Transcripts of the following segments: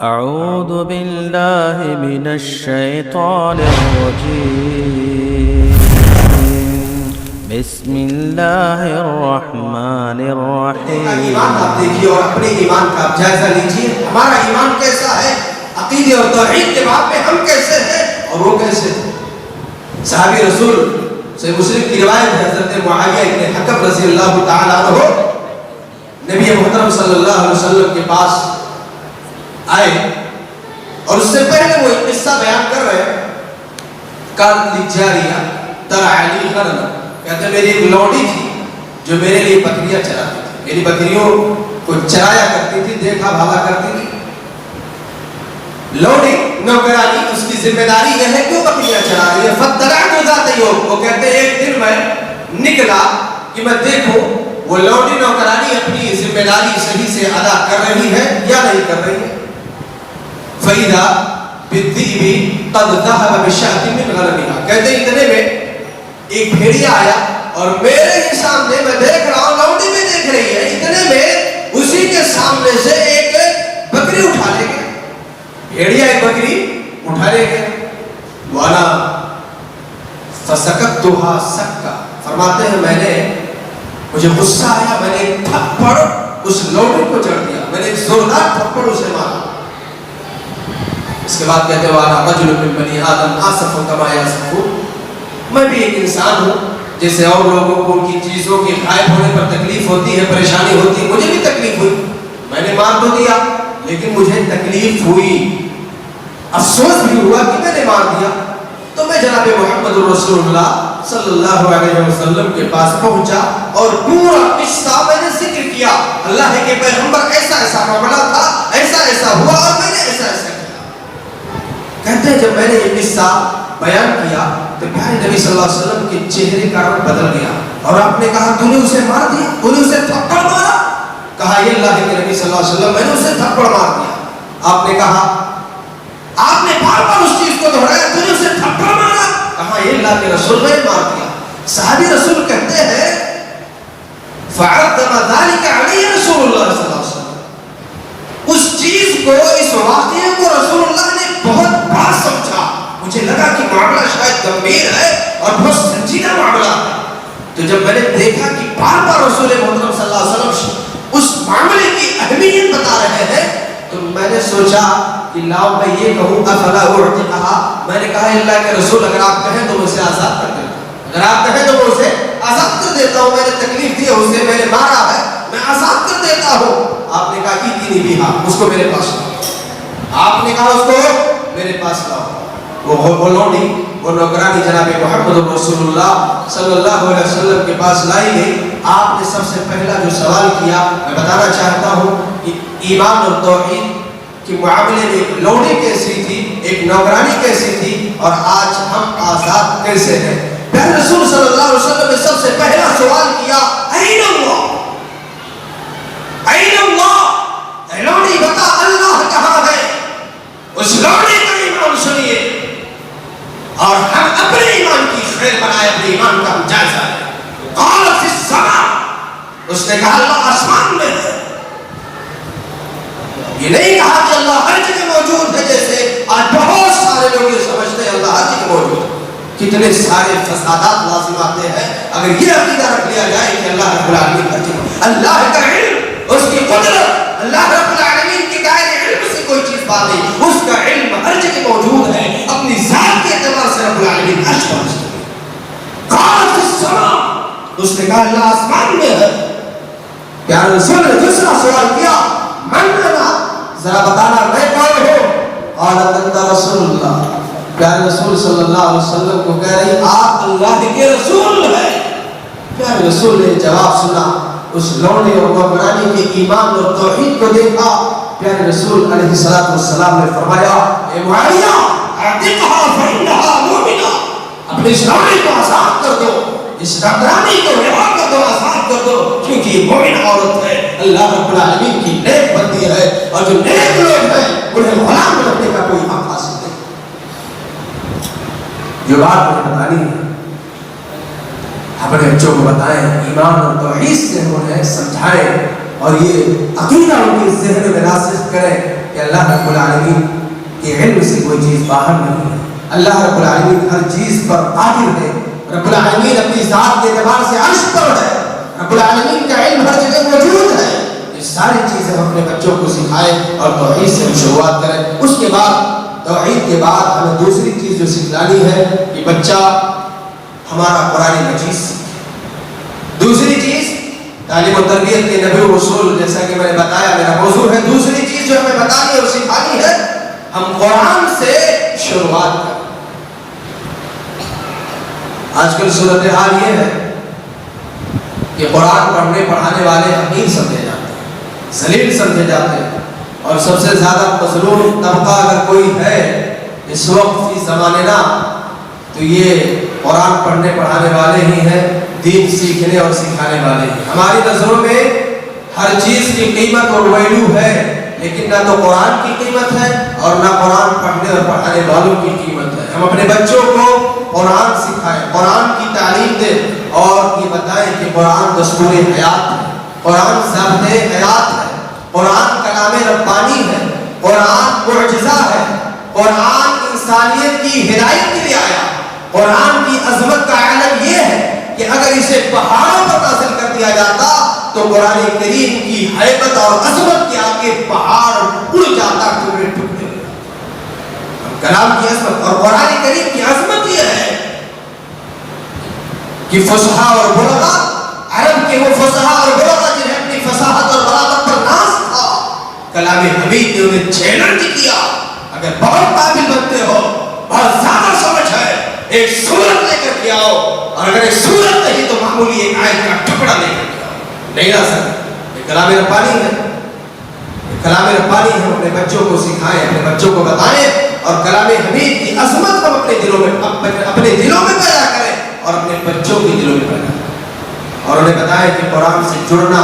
أعوذ بالله من الشيطان الرجيم بسم الله الرحمن الرحيم ایمان آپ دیکھیے اور اپنے ایمان کا آپ جائزہ لیجیے. ہمارا ایمان کیسا ہے؟ عقیدے اور توحید کے باب میں ہم کیسے ہیں اور وہ کیسے ہیں؟ صحابی رسول صحیح مسلم کی روایت ہے، حضرت معاویہ ابن حکم رضی اللہ تعالیٰ عنہ نبی محترم صلی اللہ علیہ وسلم کے پاس آئے اور اس سے پہلے وہ ایک قصہ بیان کر رہے ہیں. کانت للجاریہ ترعی لی غنما، کہتے ہیں میری ایک لوڈی تھی جو میرے لیے بکریاں چراتی تھی، میری بکریوں کو چرایا کرتی تھی، دیکھا بھالا کرتی تھی. لوڈی نوکرانی، اس کی ذمہ داری یہ ہے کہ وہ بکریاں چرا رہی ہے. فطلعت ذات یوم، وہ کہتے ہیں ایک دن میں نکلا کہ میں دیکھوں وہ لوڈی نوکرانی اپنی ذمہ داری صحیح سے ادا کر رہی ہے یا نہیں کر رہی ہے. فَإِذَا بِالذِّئْبِ قَدْ ذَهَبَ بِشَأْتٍ مِّنْ غَنَمِهَا، کہتے ہیں اتنے میں ایک بھیڑیا آیا اور میرے ہی سامنے میں دیکھ رہا ہوں، لوڈی بھی دیکھ رہی ہے، اتنے میں اسی کے سامنے سے ایک بکری اٹھا لے گیا. بھیڑیا ایک بکری اٹھا لے گیا. وَأَنَا فَسَكَتْتُهَا سَكَّةً، فرماتے ہیں مجھے غصہ آیا، میں نے ایک تھپڑ اس لوڈی کو چڑھ دیا، میں نے ایک زوردار تھپڑ اسے مارا. اس کے بعد کہتے ہیں وَأَنَا رَجُلٌ مِّن بَنِي آدَمَ آسَفُ كَمَا يَأْسَفُ، میں بھی ایک انسان ہوں جیسے اور لوگوں کو ان کی چیزوں کی غائب ہونے پر تکلیف ہوتی ہے، پریشانی ہوتی ہے، مجھے بھی تکلیف ہوئی. میں نے مار تو دیا لیکن مجھے تکلیف ہوئی، افسوس بھی ہوا کہ میں نے مار دیا. تو میں جناب محمد رسول اللہ صلی اللہ علیہ وسلم کے پاس پہنچا اور پورا قصہ میں نے ذکر کیا. اللہ کے پیغمبر ایسا ایسا معاملہ تھا، ایسا ایسا ہوا اور میں نے ایسا ایسا کیا. کہتے ہیں جب میں نے یہ قصہ بیان کیا تو پیارے نبی صلی اللہ علیہ وسلم کے چہرے کا رنگ بدل گیا اور آپ نے کہا تو نے اسے مار دیا، تو نے اسے تھپڑ مارا؟ کہا یہ اللہ کے نبی صلی اللہ علیہ وسلم میں نے اسے تھپڑ مار دیا. آپ نے کہا آپ نے بار بار اس چیز کو دہرایا، تو نے اسے تھپڑ مارا؟ کہا یہ اللہ کے رسول میں مار دیا. صحابی رسول کہتے ہیں فعظم ذلك علی رسول اللہ صلی اللہ علیہ وسلم، اس چیز کو، اس واقعے کو رسول اللہ نے بہت بڑا سمجھا. مجھے لگا کہ معاملہ شاید گمبھیر ہے اور بہت سنجیدہ معاملہ ہے. تو جب میں نے دیکھا کہ بار بار رسول محترم صلی اللہ علیہ وسلم اس معاملے کی اہمیت بتا رہے ہیں تو میں نے سوچا کہ لاؤ میں یہ کہوں افلا اعتقها، میں نے کہا اللہ کے رسول اگر آپ کہیں تو میں اسے آزاد کر دیتا ہوں، اگر آپ کہیں تو میں اسے آزاد کر دیتا ہوں. میں نے تکلیف دی ہے اسے، میں نے مارا ہے، میں آزاد کر دیتا ہوں. آپ نے کہا کہ تینی بھی ہاں، اس کو میرے پاس لاؤ. آپ نے کہا اس کو میرے پاس لاؤ. وہ لوڈی، وہ نوکرانی جناب محمد رسول اللہ صلی اللہ علیہ وسلم کے پاس لائی گئی. آپ نے سب سے پہلا جو سوال کیا، میں بتانا چاہتا ہوں کہ ایمان اور توحید کے معاملے میں ایک لوڈی کیسی تھی، ایک نوکرانی کیسی تھی اور آج ہم آزاد کیسے ہیں. پہلے رسول صلی اللہ علیہ وسلم نے سب سے پہلا سوال کیا این اللہ، این اللہ، اے لوڈی بتا اللہ کہاں ہے. اس لوڈی کا ایمان سنیے اور ہم اپنے ایمان کی خیر بنائے، اپنے ایمان کا ہم جائزہ لیں. قالت فی السماء، اس نے کہا اللہ آسمان میں ہے. یہ نہیں کہا کہ اللہ ہر جگہ موجود ہے جیسے آج بہت سارے لوگ یہ سمجھتے ہیں اللہ ہر جگہ موجود ہے. کتنے سارے فسادات لازم آتے ہیں اگر یہ عقیدہ رکھ لیا جائے کہ اللہ رب العالمین ہر جگہ، اللہ کا علم، اس کی قدرت، اللہ رب العالمین کے دائرے علم سے کوئی چیز بات نہیں، اس کا علم ہر جگہ موجود ہے. اپنی ذات کے اعتبار سے رب العالمین عرش پر مستوی. قالت فی السماء، اس نے کہا اللہ آسمان میں ہے. پیارے رسول نے دوسرا سوال کیا من انا، ذرا بتانا میں کون ہوں. قالت انت رسول اللہ، پیارے رسول صلی اللہ علیہ وسلم کو کہہ رہی آپ اللہ کے رسول ہیں. پیارے رسول نے جواب سنا، اس لوڈی اور نوکرانی کے ایمان اور توحید کو دیکھا. پیارے رسول علیہ السلام نے فرمایا اے معاویہ اعتقها فإنها مؤمنہ، اپنے اس لوڈی کو آزاد کر دو، اس نوکرانی کو رہا کر دو، آزاد کر دو، کیونکہ یہ مومن عورت ہے، اللہ رب العالمین کی نیک بندی ہے اور جو نیک لوگ ہیں انہیں غلام بننے کا کوئی حق حاصل نہیں. جو بات مجھے بتانی ہے اپنے بچوں کو بتائیں، ایمان اور توحید سے انہیں سمجھائیں اور یہ عقیدہ ان کے ذہن میں راسخ کریں. کہ اللہ رب العالمین کے علم سے کوئی چیز باہر نہیں ہے. اللہ رب العالمین ہر چیز پر قادر ہے. رب العالمین اپنی ذات کے اعتبار سے عرش پر ہے. رب العالمین کا علم ہر جگہ موجود ہے. یہ ساری چیزیں ہم اپنے بچوں کو سکھائیں اور توحید سے ہم شروعات کریں. اس کے بعد توحید کے بعد ہمیں دوسری چیز جو سکھلانی ہے کہ بچہ ہمارا قرآن مجید سیکھے. دوسری چیز تعلیم و تربیت کے نبی و رسول، جیسا کہ میں نے بتایا میرا موضوع ہے. دوسری چیز جو ہمیں بتانی اور سکھانی ہے ہم قرآن سے شروعات کریں. آج کل صورتحال یہ ہے کہ قرآن پڑھنے پڑھانے والے حقیر سمجھے جاتے ہیں، ذلیل سمجھے جاتے ہیں، اور سب سے زیادہ مظلوم طبقہ اگر کوئی ہے اس وقت فی زمانہ تو یہ قرآن پڑھنے پڑھانے والے ہی ہیں، دین سیکھنے اور سکھانے والے ہیں. ہماری نظروں میں ہر چیز کی قیمت اور ویلو ہے، لیکن نہ تو قرآن کی قیمت ہے اور نہ قرآن پڑھنے اور پڑھانے والوں کی قیمت ہے. ہم اپنے بچوں کو قرآن سکھائیں، قرآن کی تعلیم دیں اور یہ بتائیں کہ قرآن دستور حیات ہے، قرآن ضابطۂ حیات ہے، قرآن کلام ربانی ہے، قرآن معجزہ ہے، قرآن انسانیت کی ہدایت کے لیے آیا. قرآن کی عظمت کا اعلان یہ ہے کہ اگر اسے پہاڑوں پر نازل کر دیا جاتا تو قرآن کریم کی ہیبت اور عظمت کے آگے پہاڑ اڑ جاتا، ٹکڑے ٹکڑے. کلام کی عظمت اور قرآن کریم کی عظمت یہ ہے کہ فصحا اور بلغا، عرب کے وہ فصحا اور بلغا جنہیں اپنی فصاحت اور بلاغت پر ناز تھا، کلام حبیب نے انہیں چیلنج کیا. اگر بہت قابل بنتے ہو، بہت زیادہ سمجھ ہے، ایک سورت لے کر کے آؤ، اور اگر ایک سورت نہیں تو معمولی ایک آیت کا ٹکڑا لے کر کے آؤ. نہیں لا سکتے. یہ کلام ربانی ہے، یہ کلام ربانی ہے. اپنے بچوں کو سکھائیں، اپنے بچوں کو بتائیں، اور کلام حبیب کی عظمت کو اپنے دلوں میں پیدا کریں اور اپنے بچوں کے دلوں میں پیدا کریں، اور انہیں بتائیں کہ قرآن سے جڑنا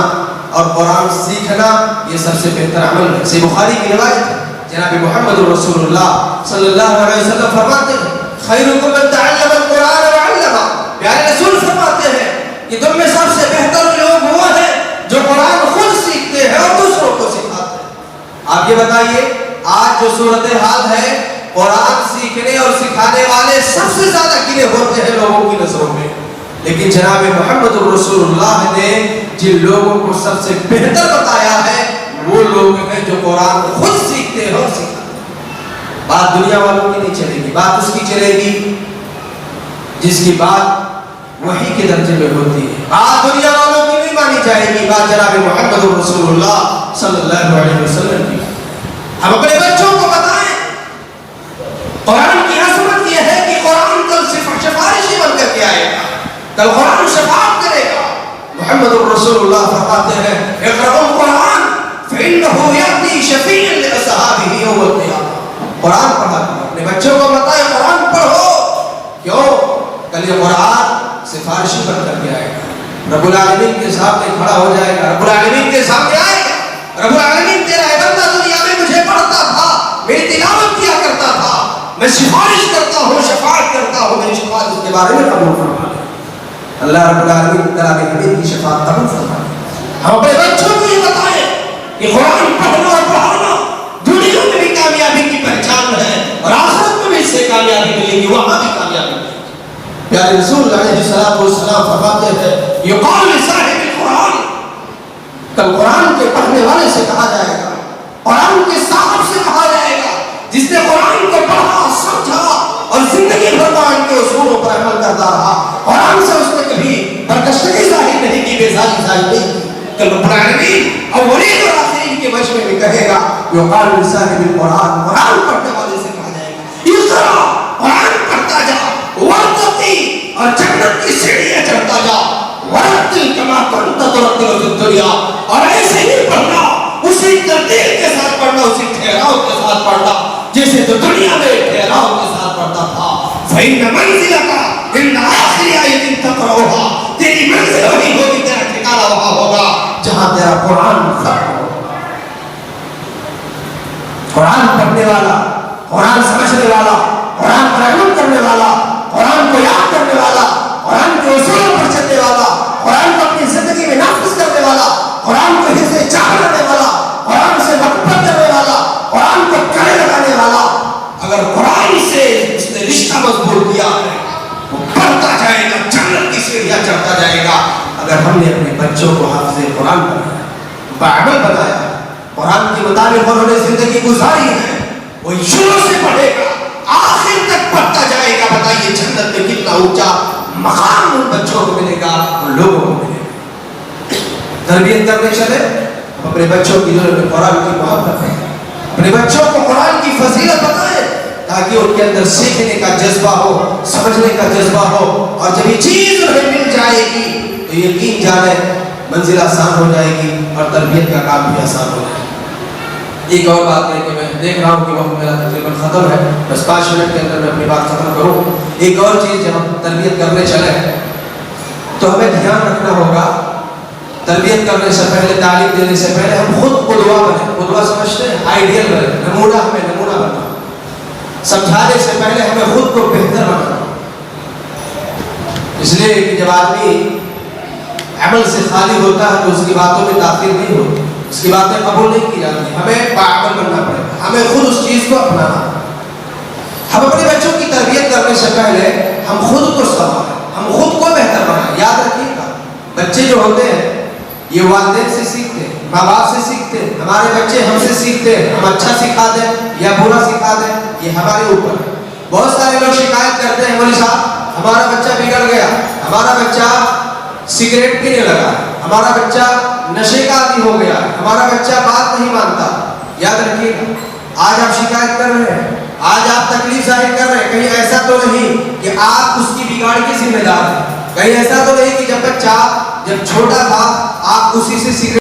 اور قرآن سیکھنا یہ سب سے بہتر عمل ہے. صحیح بخاری کی روایت ہے، جناب محمد رسول اللہ صلی اللہ علیہ وسلم فرماتے ہیں خیرکم من تعلم القرآن وعلمہ. پیارے رسول فرماتے ہیں کہ تم میں سب سے بہتر لوگ وہ ہیں جو قرآن خود سیکھتے ہیں اور دوسروں کو سکھاتے ہیں. آپ یہ بتائیے آج جو صورتحال ہے، قرآن سیکھنے اور سکھانے والے سب سے زیادہ گنے ہوتے ہیں لوگوں کی نظروں میں، لیکن جناب محمد رسول اللہ نے جن لوگوں کو سب سے بہتر بتایا ہے وہ لوگ ہیں جو قرآن خود سیکھتے ہیں اور سکھاتے ہیں. بات دنیا والوں کی نہیں چلے گی، بات اس کی چلے گی جس کی بات وحی کے درجے میں ہوتی ہے. بات دنیا والوں کی نہیں مانی جائے گی، بات جناب محمد رسول اللہ صلی اللہ علیہ وسلم کی. ہم اپنے بچوں کو بتائیں قرآن کی عظمت یہ ہے کہ قرآن کل سفارشی بن کر کے آئے گا، کل قرآن شفاعت کرے گا. محمد رسول اللہ فرماتے ہیں اقرأوا القرآن فإنه يأتي شفيعا لأصحابه يوم القيامة. قرآن پڑھا کرو، اپنے بچوں کو بتائیں قرآن پڑھو. کیوں؟ کل یہ قرآن سفارشی بن کر کے آئے گا، رب العالمین کے سامنے کھڑا ہو جائے گا، رب العالمین کے سامنے آئے گا. رب العالمین تیرا ہے بندہ دنیا میں مجھے پڑھتا تھا، میری تلاوت کیا کرتا تھا، میں سفارش کرتا ہوں، شفاعت کرتا ہوں، میری شفاعت اس کے بارے میں قبول فرما لے. اللہ رب العالمین کلام حبیب کی شفاعت قبول فرما لے. ہم اپنے بچوں کو یہ بتائیں کہ قرآن پڑھنا اور پڑھانا دنیا میں بھی کامیابی کی پہچان ہے اور آخرت میں بھی اس سے کامیابی ملے گی، وہاں بھی کامیابی ملے گی. پیارے رسول علیہ السلام فرماتے ہیں یقال لصاحب القرآن، کل قرآن کے پڑھنے والے سے کہا جائے گا، قرآن کے صاحب سے کہا جائے گا جس نے قرآن کو پڑھا، سمجھا اور زندگی بھر قرآن کے اصولوں پر عمل کرتا رہا. قرآن سے اس نے کبھی برکشتگی ظاہر نہیں کی، بیزاری ظاہر نہیں کی. کل رب العالمین اولین اور آخرین کے مجمع میں کہے گا یقال لصاحب القرآن، قرآن پڑھنے والے سے کہا جائے گا اقرأ، قرآن پڑھتا جا، وارتقی، اور جنت کی سیڑھیاں چڑھتا جا، ورتل کما کنت ترتل فی الدنیا، اور ایسے ہی پڑھنا، اسی ترتیل کے ساتھ پڑھنا، اسی ٹھہراؤ کے ساتھ پڑھنا جیسے تو دنیا میں ٹھہراؤ کے ساتھ پڑھتا تھا. فإن منزلک عند آخر آیۃ تقرأها، تیری منزل وہی ہوگی، تیرا ٹھکانہ وہاں ہوگا جہاں تیرا قرآن ختم ہو. قرآن پڑھنے والا، قرآن سمجھنے والا، قرآن پر عمل کرنے والا، قرآن کو یاد کرنے والا، قرآن کے اصولوں پر چلنے والا، قرآن کو اپنی زندگی میں نافذ کرنے والا، قرآن کو حفظ چاہ کرنے والا، قرآن سے محبت کرنے والا، قرآن بچوں کو حافظ قرآن بنایا، باعمل بنایا، قرآن کے مطابق انہوں نے زندگی گزاری ہے. وہ شروع سے پڑھے گا آخر تک پڑھتا جائے گا. بتائیے جنت میں کتنا اونچا مقام ان بچوں کو ملے گا، ان لوگوں کو ملے گا. تربیت کرنے چلے اپنے بچوں کی دل میں قرآن کی محبت ہے، اپنے بچوں کو قرآن کی فضیلت بتائیں تاکہ ان کے اندر سیکھنے کا جذبہ ہو، سمجھنے کا جذبہ ہو. اور جب یہ چیز انہیں مل جائے گی تو یقین جانے منزل آسان ہو جائے گی اور تربیت کا کام بھی آسان ہو جائے گا. ایک اور بات ہے کہ میں دیکھ رہا ہوں کہ وقت میرا تقریباً ختم ہے، بس 5 منٹ کے اندر میں اپنی بات ختم کروں. ایک اور چیز جب ہم تربیت کرنے چلے تو ہمیں دھیان رکھنا ہوگا، تربیت کرنے سے پہلے، تعلیم دینے سے پہلے ہم خود قدوہ بنیں. قدوہ سمجھتے ہیں؟ آئیڈیل بنیں، نمونہ. ہمیں نمونہ بننا. سمجھانے سے پہلے ہمیں خود کو بہتر بنانا. اس لیے کہ جب آدمی عمل سے خالی ہوتا ہے تو اس کی باتوں میں تاثیر نہیں ہوتی، اس کی باتیں قبول نہیں کی جاتی. ہمیں باعمل بننا پڑے گا، ہمیں خود اس چیز کو اپنانا. ہم اپنے بچوں کی تربیت کرنے سے پہلے ہم خود کو سنبھالیں، ہم خود کو بہتر بنائیں. یاد رکھیے گا بچے جو ہوتے ہیں یہ والدین سے سیکھتے ہیں، ماں باپ سے سیکھتے ہیں. ہمارے بچے ہم سے سیکھتے ہیں، ہم اچھا سکھا دیں یا برا سکھا دیں یہ ہمارے اوپر ہے. بہت سارے لوگ شکایت کرتے ہیں مولوی صاحب ہمارا بچہ بگڑ گیا، ہمارا بچہ سگریٹ پینے لگا، ہمارا بچہ نشے کا عادی ہو گیا، ہمارا بچہ بات نہیں مانتا. یاد رکھیے گا آج آپ شکایت کر رہے ہیں، آج آپ تکلیف ظاہر کر رہے ہیں، کہیں ایسا تو نہیں کہ آپ اس کی بگاڑ کے ذمہ دار ہیں. کہیں ایسا تو نہیں کہ جب بچہ جب چھوٹا تھا آپ اسی سے سگریٹ